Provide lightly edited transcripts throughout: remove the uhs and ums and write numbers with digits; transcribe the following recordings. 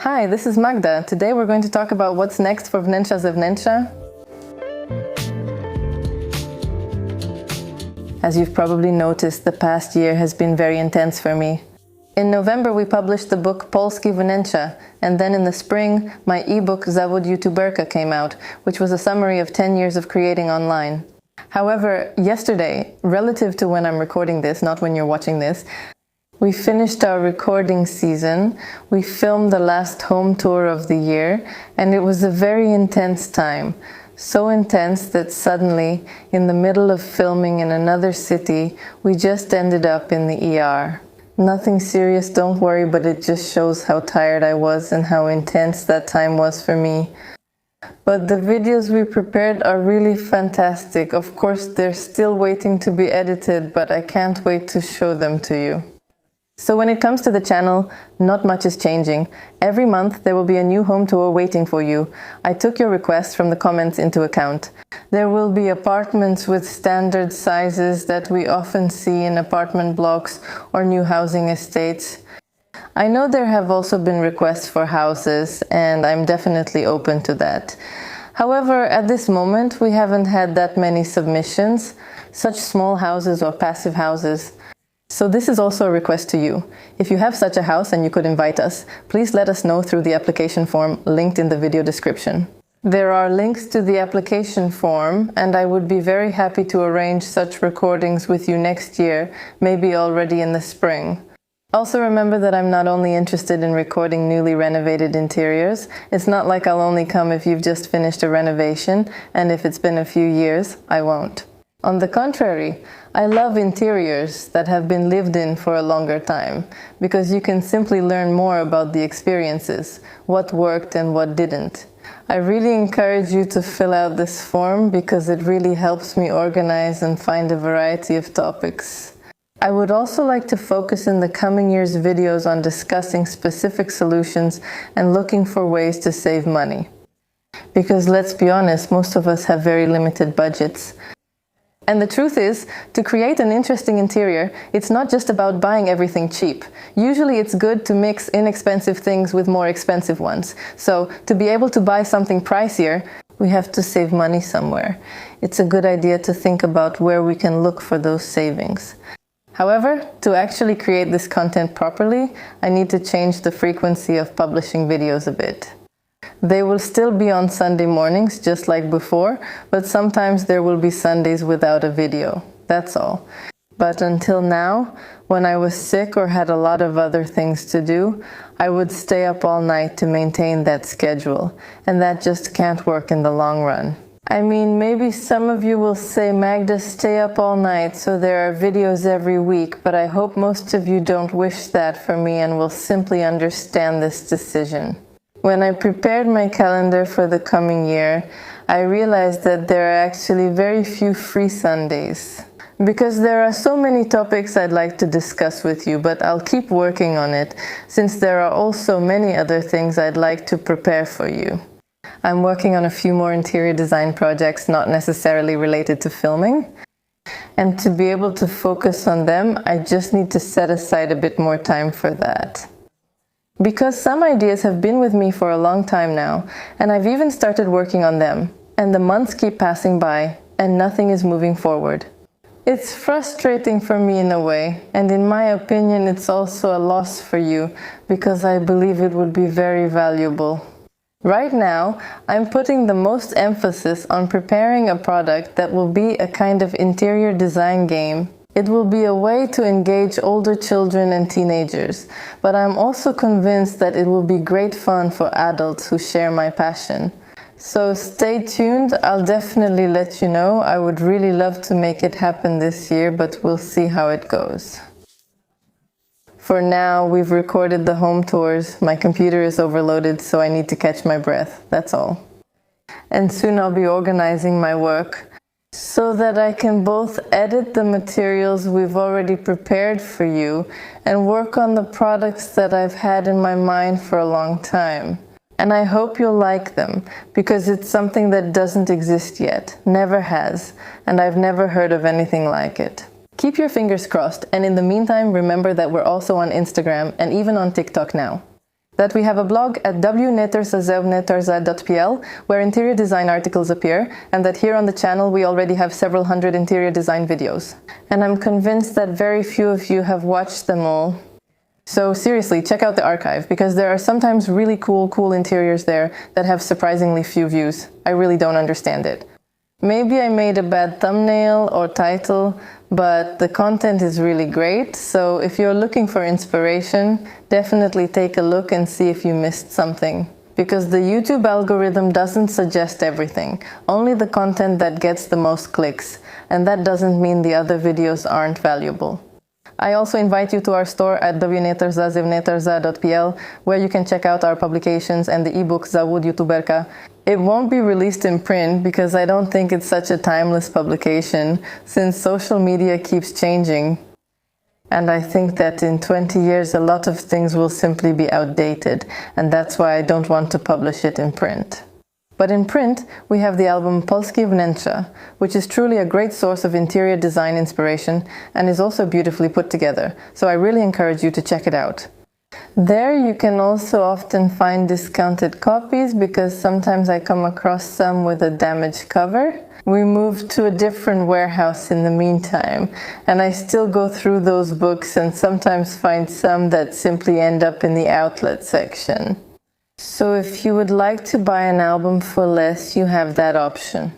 Hi, this is Magda. Today we're going to talk about what's next for Wnętrza, Zewnętrza. As you've probably noticed, the past year has been very intense for me. In November, we published the book Polski Wnętrza, and then in the spring, my ebook Zawód YouTuberka came out, which was a summary of 10 years of creating online. However, yesterday, relative to when I'm recording this, not when you're watching this, we finished our recording season, we filmed the last home tour of the year, and it was a very intense time. So intense that suddenly, in the middle of filming in another city, we just ended up in the ER. Nothing serious, don't worry, but it just shows how tired I was and how intense that time was for me. But the videos we prepared are really fantastic. Of course, they're still waiting to be edited, but I can't wait to show them to you. So when it comes to the channel, not much is changing. Every month there will be a new home tour waiting for you. I took your requests from the comments into account. There will be apartments with standard sizes that we often see in apartment blocks or new housing estates. I know there have also been requests for houses, and I'm definitely open to that. However, at this moment we haven't had that many submissions, such small houses or passive houses. So this is also a request to you. If you have such a house and you could invite us, please let us know through the application form linked in the video description. There are links to the application form, and I would be very happy to arrange such recordings with you next year, maybe already in the spring. Also remember that I'm not only interested in recording newly renovated interiors. It's not like I'll only come if you've just finished a renovation, and if it's been a few years, I won't. On the contrary, I love interiors that have been lived in for a longer time, because you can simply learn more about the experiences, what worked and what didn't. I really encourage you to fill out this form because it really helps me organize and find a variety of topics. I would also like to focus in the coming year's videos on discussing specific solutions and looking for ways to save money. Because let's be honest, most of us have very limited budgets. And the truth is, to create an interesting interior, it's not just about buying everything cheap. Usually it's good to mix inexpensive things with more expensive ones. So, to be able to buy something pricier, we have to save money somewhere. It's a good idea to think about where we can look for those savings. However, to actually create this content properly, I need to change the frequency of publishing videos a bit. They will still be on Sunday mornings, just like before, but sometimes there will be Sundays without a video. That's all. But until now, when I was sick or had a lot of other things to do, I would stay up all night to maintain that schedule, and that just can't work in the long run. I mean, maybe some of you will say, Magda, stay up all night, so there are videos every week, but I hope most of you don't wish that for me and will simply understand this decision. When I prepared my calendar for the coming year, I realized that there are actually very few free Sundays. Because there are so many topics I'd like to discuss with you, but I'll keep working on it, since there are also many other things I'd like to prepare for you. I'm working on a few more interior design projects not necessarily related to filming. And to be able to focus on them, I just need to set aside a bit more time for that. Because some ideas have been with me for a long time now, and I've even started working on them, and the months keep passing by, and nothing is moving forward. It's frustrating for me in a way, and in my opinion it's also a loss for you, because I believe it would be very valuable. Right now, I'm putting the most emphasis on preparing a product that will be a kind of interior design game. It will be a way to engage older children and teenagers, but I'm also convinced that it will be great fun for adults who share my passion. So stay tuned, I'll definitely let you know. I would really love to make it happen this year, but we'll see how it goes. For now, we've recorded the home tours. My computer is overloaded, so I need to catch my breath, that's all. And soon I'll be organizing my work, so that I can both edit the materials we've already prepared for you and work on the products that I've had in my mind for a long time. And I hope you'll like them, because it's something that doesn't exist yet, never has, and I've never heard of anything like it. Keep your fingers crossed, and in the meantime, remember that we're also on Instagram and even on TikTok now. that we have a blog at Wnętrza where interior design articles appear, and that here on the channel we already have several hundred interior design videos. And I'm convinced that very few of you have watched them all. So seriously, check out the archive, because there are sometimes really cool interiors there that have surprisingly few views. I really don't understand it. Maybe I made a bad thumbnail or title, but the content is really great, so if you're looking for inspiration, definitely take a look and see if you missed something. Because the YouTube algorithm doesn't suggest everything, only the content that gets the most clicks, and that doesn't mean the other videos aren't valuable. I also invite you to our store at Zewnętrza, where you can check out our publications and the ebook Zawód YouTuberka. It won't be released in print because I don't think it's such a timeless publication, since social media keeps changing. And I think that in 20 years a lot of things will simply be outdated, and that's why I don't want to publish it in print. But in print, we have the album Polskie Wnętrza, which is truly a great source of interior design inspiration and is also beautifully put together, so I really encourage you to check it out. There you can also often find discounted copies, because sometimes I come across some with a damaged cover. We moved to a different warehouse in the meantime, and I still go through those books and sometimes find some that simply end up in the outlet section. So if you would like to buy an album for less, you have that option.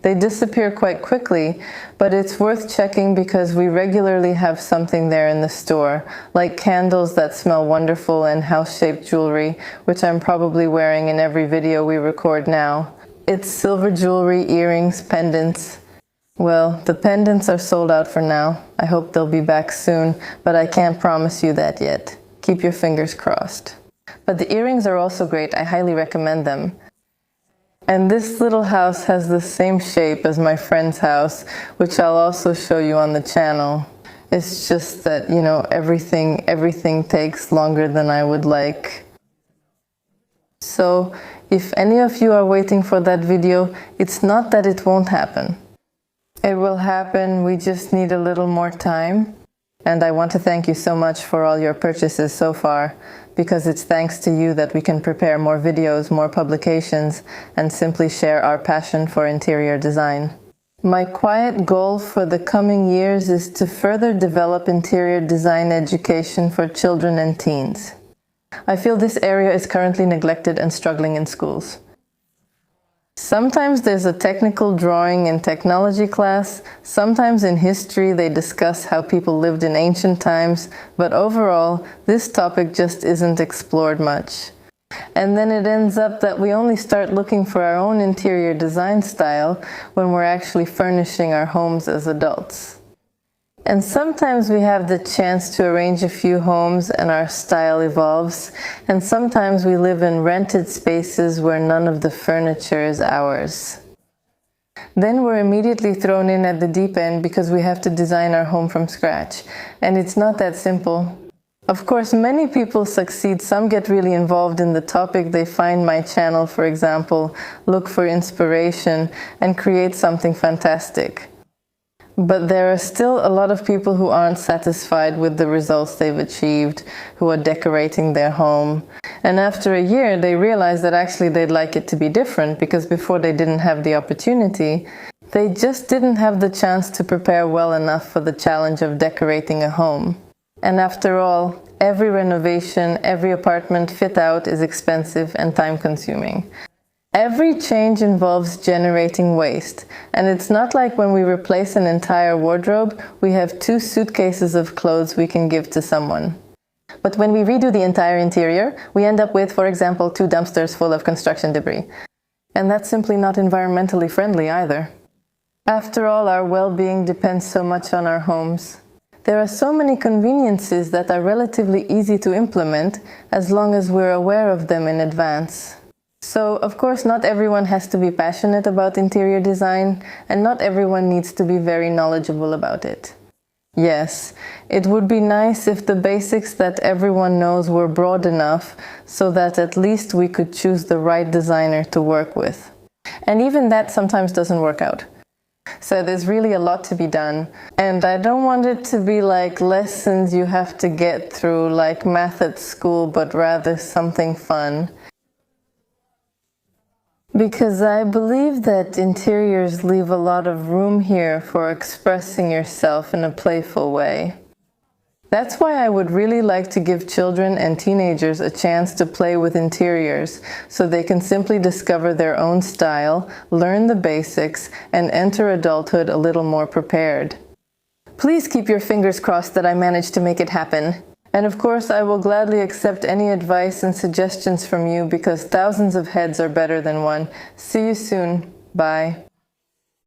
They disappear quite quickly, but it's worth checking because we regularly have something there in the store, like candles that smell wonderful and house-shaped jewelry, which I'm probably wearing in every video we record now. It's silver jewelry, earrings, pendants. Well, the pendants are sold out for now. I hope they'll be back soon, but I can't promise you that yet. Keep your fingers crossed. But the earrings are also great. I highly recommend them. And this little house has the same shape as my friend's house, which I'll also show you on the channel. It's just that, you know, everything takes longer than I would like. So, if any of you are waiting for that video, it's not that it won't happen. It will happen, we just need a little more time. And I want to thank you so much for all your purchases so far, because it's thanks to you that we can prepare more videos, more publications, and simply share our passion for interior design. My quiet goal for the coming years is to further develop interior design education for children and teens. I feel this area is currently neglected and struggling in schools. Sometimes there's a technical drawing and technology class, sometimes in history they discuss how people lived in ancient times, but overall, this topic just isn't explored much. And then it ends up that we only start looking for our own interior design style when we're actually furnishing our homes as adults. And sometimes we have the chance to arrange a few homes and our style evolves, and sometimes we live in rented spaces where none of the furniture is ours. Then we're immediately thrown in at the deep end because we have to design our home from scratch, and it's not that simple. Of course, many people succeed. Some get really involved in the topic. They find my channel, for example, look for inspiration, and create something fantastic. But there are still a lot of people who aren't satisfied with the results they've achieved, who are decorating their home. And after a year, they realize that actually they'd like it to be different, because before they didn't have the opportunity. They just didn't have the chance to prepare well enough for the challenge of decorating a home. And after all, every renovation, every apartment fit out is expensive and time-consuming. Every change involves generating waste, and it's not like when we replace an entire wardrobe, we have 2 suitcases of clothes we can give to someone. But when we redo the entire interior, we end up with, for example, 2 dumpsters full of construction debris. And that's simply not environmentally friendly either. After all, our well-being depends so much on our homes. There are so many conveniences that are relatively easy to implement as long as we're aware of them in advance. So, of course, not everyone has to be passionate about interior design, and not everyone needs to be very knowledgeable about it. Yes, it would be nice if the basics that everyone knows were broad enough so that at least we could choose the right designer to work with. And even that sometimes doesn't work out. So there's really a lot to be done. And I don't want it to be like lessons you have to get through, like math at school, but rather something fun. Because I believe that interiors leave a lot of room here for expressing yourself in a playful way. That's why I would really like to give children and teenagers a chance to play with interiors, so they can simply discover their own style, learn the basics, and enter adulthood a little more prepared. Please keep your fingers crossed that I manage to make it happen. And of course, I will gladly accept any advice and suggestions from you, because thousands of heads are better than one. See you soon. Bye.